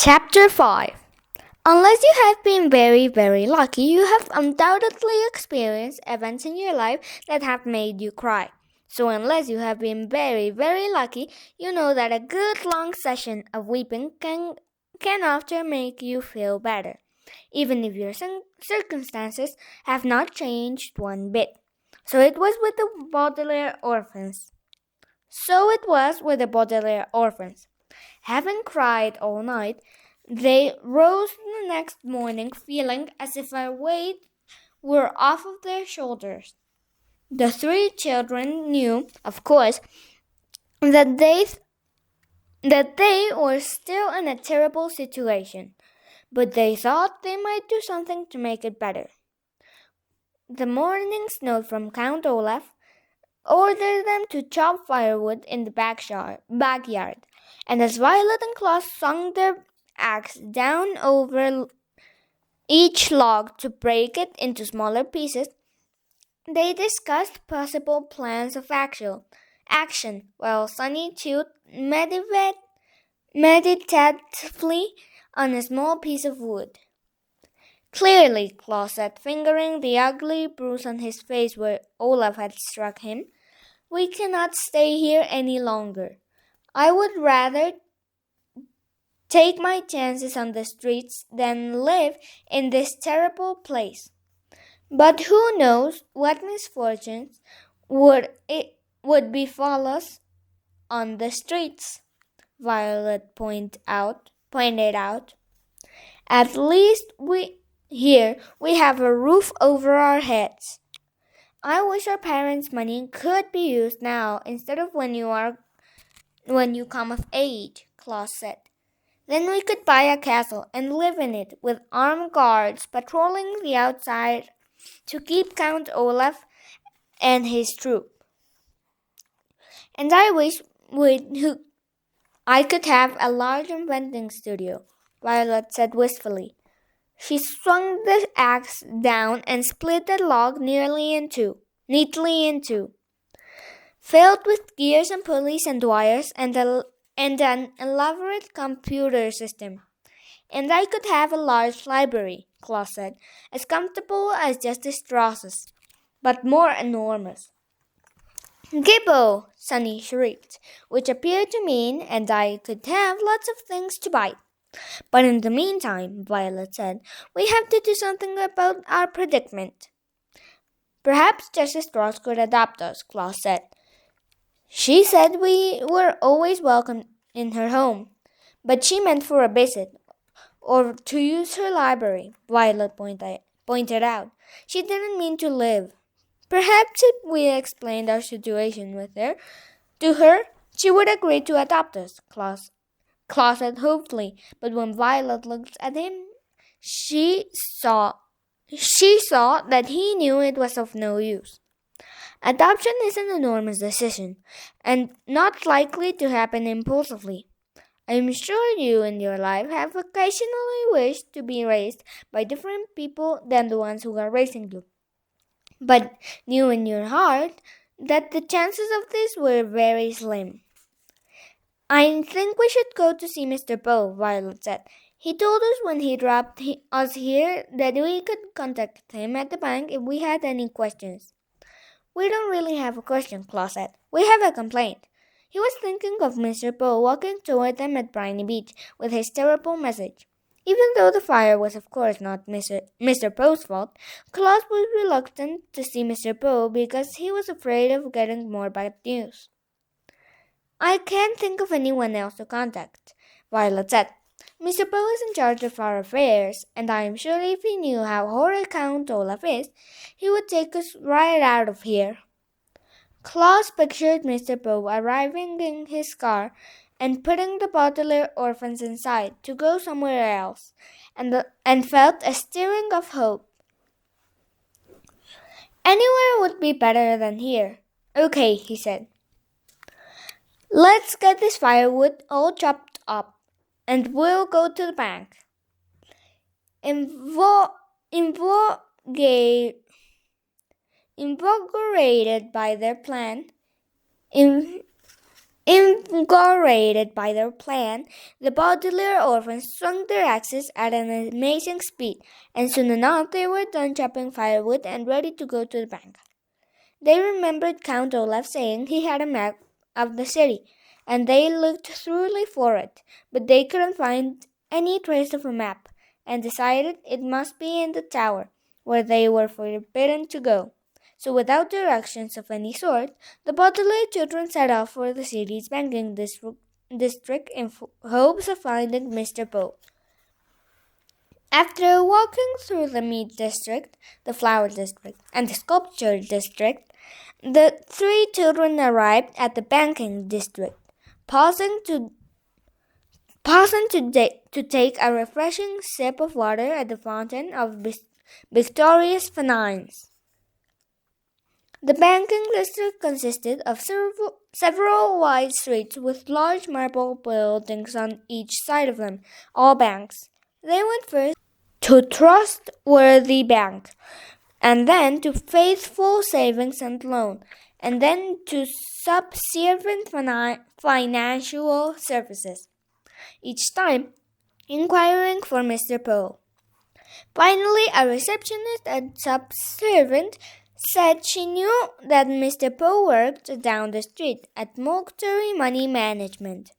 Chapter 5. Unless you have been very, very lucky, you have undoubtedly experienced events in your life that have made you cry. So unless you have been very, very lucky, you know that a good long session of weeping can often make you feel better, even if your circumstances have not changed one bit. So it was with the Baudelaire orphans. Having cried all night, they rose the next morning feeling as if a weight were off of their shoulders. The three children knew, of course, that they were still in a terrible situation, but they thought they might do something to make it better. The morning's note from Count Olaf ordered them to chop firewood in the backyard, and as Violet and Klaus swung their axe down over each log to break it into smaller pieces, they discussed possible plans of action while Sunny chewed meditatively on a small piece of wood. Clearly, Klaus said, fingering the ugly bruise on his face where Olaf had struck him, we cannot stay here any longer. I would rather take my chances on the streets than live in this terrible place. But who knows what misfortunes would befall us on the streets, Violet pointed out. At least we have a roof over our heads. I wish our parents' money could be used now instead of when you come of age, Klaus said. Then we could buy a castle and live in it with armed guards patrolling the outside to keep Count Olaf and his troop. And I wish I could have a large inventing studio, Violet said wistfully. She swung the axe down and split the log neatly in two, filled with gears and pulleys and wires and an elaborate computer system. And I could have a large library, Klaus said, as comfortable as Justice Strauss's, but more enormous. Gibbo, Sunny shrieked, which appeared to mean, and I could have lots of things to buy. But in the meantime, Violet said, we have to do something about our predicament. Perhaps Justice Strauss could adopt us, Klaus said. She said we were always welcome in her home, but she meant for a visit, or to use her library, Violet pointed out. She didn't mean to live. Perhaps if we explained our situation to her, she would agree to adopt us, Klaus said hopefully, but when Violet looked at him, she saw that he knew it was of no use. Adoption is an enormous decision, and not likely to happen impulsively. I am sure you in your life have occasionally wished to be raised by different people than the ones who are raising you, but knew in your heart that the chances of this were very slim. I think we should go to see Mr. Poe, Violet said. He told us when he dropped us here that we could contact him at the bank if we had any questions. We don't really have a question, Klaus said. We have a complaint. He was thinking of Mr. Poe walking toward them at Briny Beach with his terrible message. Even though the fire was of course not Mr. Poe's fault, Klaus was reluctant to see Mr. Poe because he was afraid of getting more bad news. I can't think of anyone else to contact, Violet said. Mr. Poe is in charge of our affairs, and I am sure if he knew how horrid Count Olaf is, he would take us right out of here. Klaus pictured Mr. Poe arriving in his car and putting the Baudelaire orphans inside to go somewhere else, and felt a stirring of hope. Anywhere would be better than here. Okay, he said. Let's get this firewood all chopped up, and we'll go to the bank. Invigorated by their plan, Violet and Klaus set off. They drove for 2 miles, and when they reached the bank, Violet said, "Look, Klaus, we have a firewood. Let's go." Invigorated by their plan, Violet and Klaus set off. They drove for 2 miles, and when they reached the bank, Violet said, Invigorated by their plan, the Baudelaire orphans swung their axes at an amazing speed, and soon enough they were done chopping firewood and ready to go to the bank. They remembered Count Olaf saying he had a map of the city, and they looked thoroughly for it, but they couldn't find any trace of a map, and decided it must be in the tower, where they were forbidden to go. So without directions of any sort, the Baudelaire children set off for the city's banking district in hopes of finding Mr. Poe. After walking through the meat district, the flower district, and the sculpture district, the three children arrived at the banking district, pausing to take a refreshing sip of water at the fountain of Victoria's Finance. The banking district consisted of several wide streets with large marble buildings on each side of them, all banks. They went first to Trustworthy Bank, and then to Faithful Savings and Loan, and then to Subservient Financial Services, each time inquiring for Mr. Poe. Finally, a receptionist at Subservient said she knew that Mr. Poe worked down the street at Mulberry Money Management.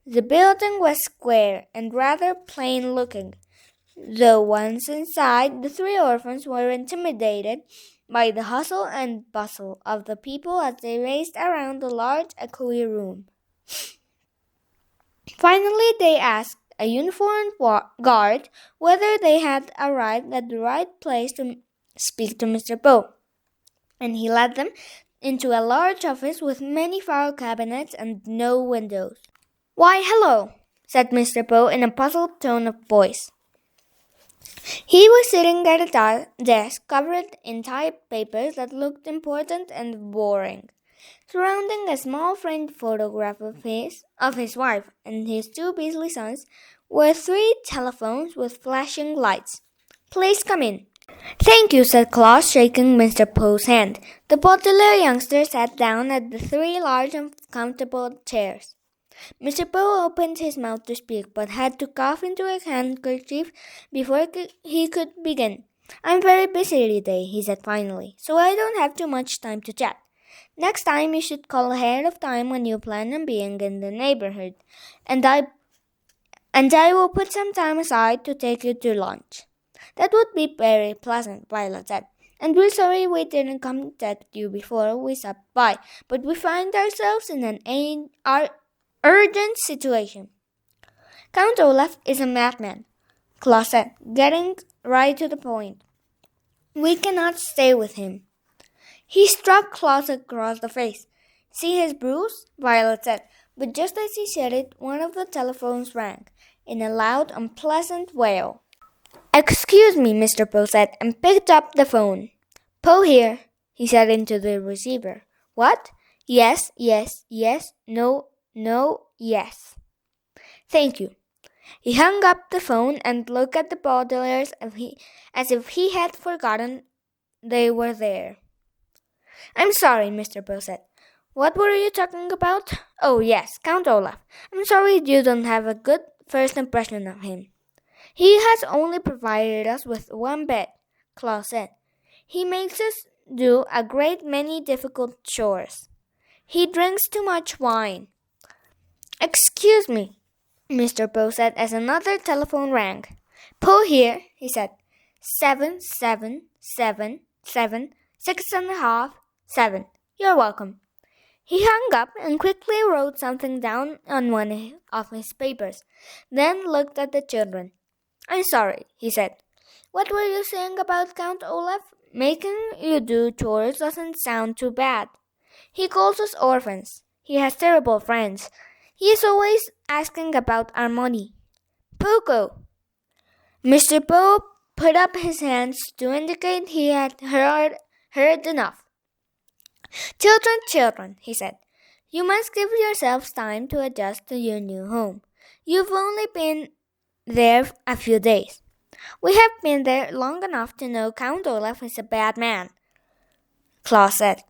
The building was square and rather plain-looking, though once inside, the three orphans were intimidated by the hustle and bustle of the people as they raced around the large, echoey room. Finally, they asked a uniformed guard whether they had arrived at the right place to speak to Mr. Poe, and he led them into a large office with many file cabinets and no windows. "Why, hello," said Mr. Poe in a puzzled tone of voice. He was sitting at a desk covered in typed papers that looked important and boring. Surrounding a small framed photograph of his wife and his two beastly sons were three telephones with flashing lights. "Please come in." "Thank you," said Claus, shaking Mr. Poe's hand. The Baudelaire youngster sat down at the three large and comfortable chairs. Mr. Poe opened his mouth to speak, but had to cough into a handkerchief before he could begin. "I'm very busy today," he said finally, "so I don't have too much time to chat. Next time you should call ahead of time when you plan on being in the neighborhood, and I will put some time aside to take you to lunch." "That would be very pleasant," Violet said, "and we're sorry we didn't contact you before we stopped by, but we find ourselves in an urgent situation." "Count Olaf is a madman," Claus said, getting right to the point. "We cannot stay with him." He struck Claus across the face. "See his bruise?" Violet said, but just as he said it, one of the telephones rang, in a loud, unpleasant wail. "Excuse me," Mr. Poe said, and picked up the phone. "Poe here," he said into the receiver. "What?" "Yes, yes, yes, no, no, yes." "Thank you." He hung up the phone and looked at the Baudelaires as if he had forgotten they were there. "I'm sorry," Mr. Poe said. "What were you talking about?" "Oh, yes, Count Olaf. I'm sorry you don't have a good first impression of him." "He has only provided us with one bed," Claus said. "He makes us do a great many difficult chores. He drinks too much wine." "Excuse me," Mr. Poe said as another telephone rang. "Poe here," he said. 777 6.5 7. "You're welcome." He hung up and quickly wrote something down on one of his papers, then looked at the children. "I'm sorry," he said. "What were you saying about Count Olaf? Making you do chores doesn't sound too bad. He calls us orphans. He has terrible friends. He is always asking about our money." "Poco!" Mr. Poe put up his hands to indicate he had heard enough. Children, he said. "You must give yourselves time to adjust to your new home. You've only been there a few days. We have been there long enough to know Count Olaf is a bad man," Claus said.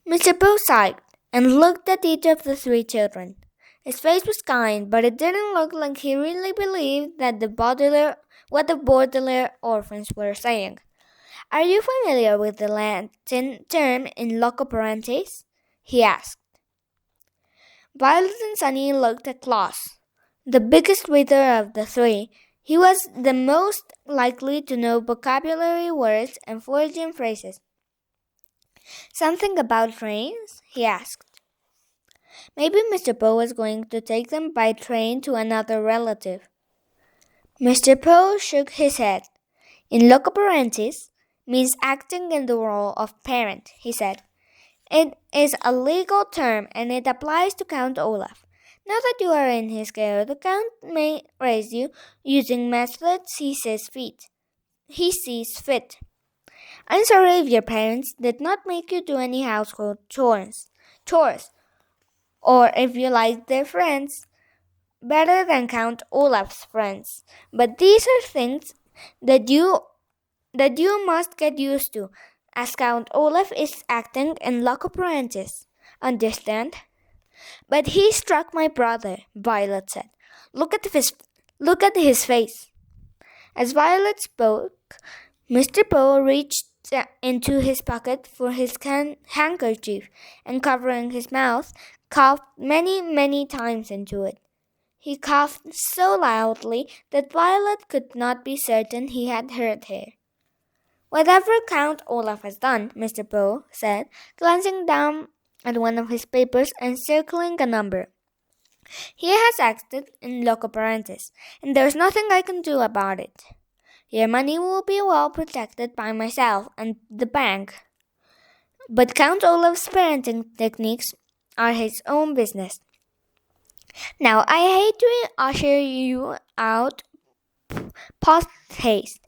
Mr. Poe sighed. and looked at each of the three children. His face was kind, but it didn't look like he really believed that what the Baudelaire orphans were saying. "Are you familiar with the Latin term in loco parentis?" he asked. Violet and Sunny looked at Klaus. The biggest reader of the three, he was the most likely to know vocabulary words and Freudian phrases. "Something about trains?" he asked. Maybe Mr. Poe was going to take them by train to another relative. Mr. Poe shook his head. "In loco parentis means acting in the role of parent," he said. "It is a legal term and it applies to Count Olaf. Now that you are in his care, the Count may raise you using methods he sees fit. I'm sorry if your parents did not make you do any household chores, or if you like their friends better than Count Olaf's friends. But these are things that you must get used to, as Count Olaf is acting in loco parentis. Understand?" "But he struck my brother," Violet said. Look at his face." As Violet spoke, Mr. Poe reached into his pocket for his handkerchief and, covering his mouth, coughed many, many times into it. He coughed so loudly that Violet could not be certain he had heard her. "Whatever Count Olaf has done," Mr. Poe said, glancing down at one of his papers and circling a number, "he has acted in loco parentis, and there's nothing I can do about it. Your money will be well protected by myself and the bank. But Count Olaf's parenting techniques are his own business. Now, I hate to usher you out post haste,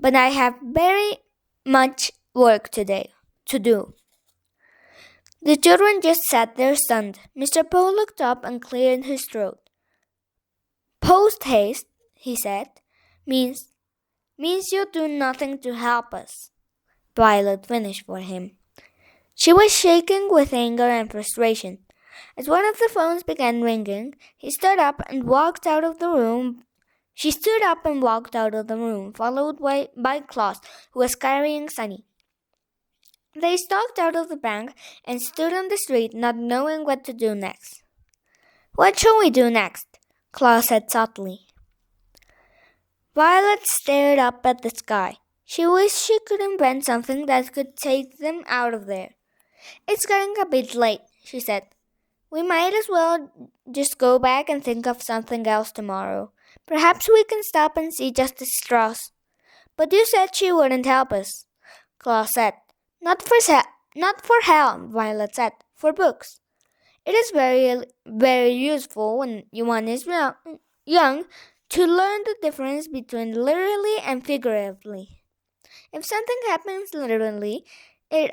but I have very much work today to do." The children just sat there stunned. Mr. Poe looked up and cleared his throat. "Post haste," he said, means you do nothing to help us," Violet finished for him. She was shaking with anger and frustration. As one of the phones began ringing, she stood up and walked out of the room, followed by Klaus, who was carrying Sunny. They stalked out of the bank and stood on the street, not knowing what to do next. "What shall we do next?" Klaus said softly. Violet stared up at the sky. She wished she could invent something that could take them out of there. "It's getting a bit late," she said. "We might as well just go back and think of something else tomorrow. Perhaps we can stop and see Justice Strauss." "But you said she wouldn't help us," Klaus said. Not for help," Violet said. "For books. It is very, very useful when one is young to learn the difference between literally and figuratively. If something happens literally, it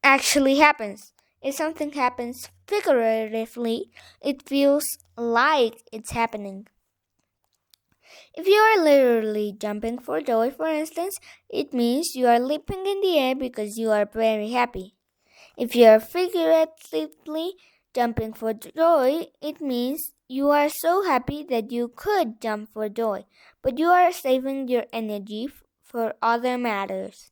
actually happens. If something happens figuratively, it feels like it's happening. If you are literally jumping for joy, for instance, it means you are leaping in the air because you are very happy. If you are figuratively jumping for joy, it means you are so happy that you could jump for joy, but you are saving your energy for other matters."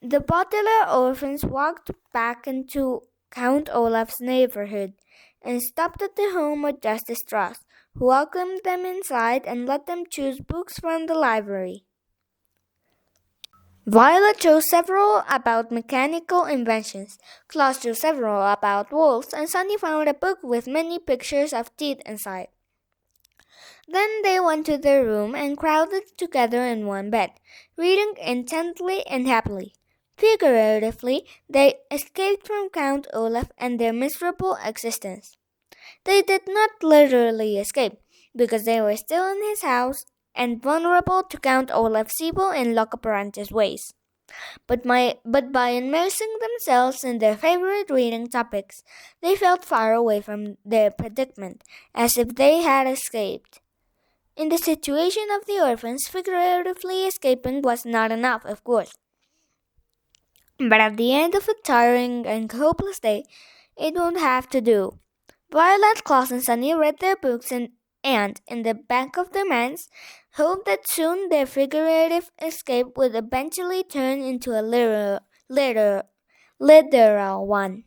The Baudelaire orphans walked back into Count Olaf's neighborhood and stopped at the home of Justice Strauss, who welcomed them inside and let them choose books from the library. Violet chose several about mechanical inventions, Klaus chose several about wolves, and Sunny found a book with many pictures of teeth inside. Then they went to their room and crowded together in one bed, reading intently and happily. Figuratively, they escaped from Count Olaf and their miserable existence. They did not literally escape, because they were still in his house and vulnerable to Count Olaf's evil and loco parentis ways. But by immersing themselves in their favorite reading topics, they felt far away from their predicament, as if they had escaped. In the situation of the orphans, figuratively escaping was not enough, of course. But at the end of a tiring and hopeless day, it won't have to do. Violet, Claus, and Sunny read their books and in the back of their minds, hoped that soon their figurative escape would eventually turn into a literal one.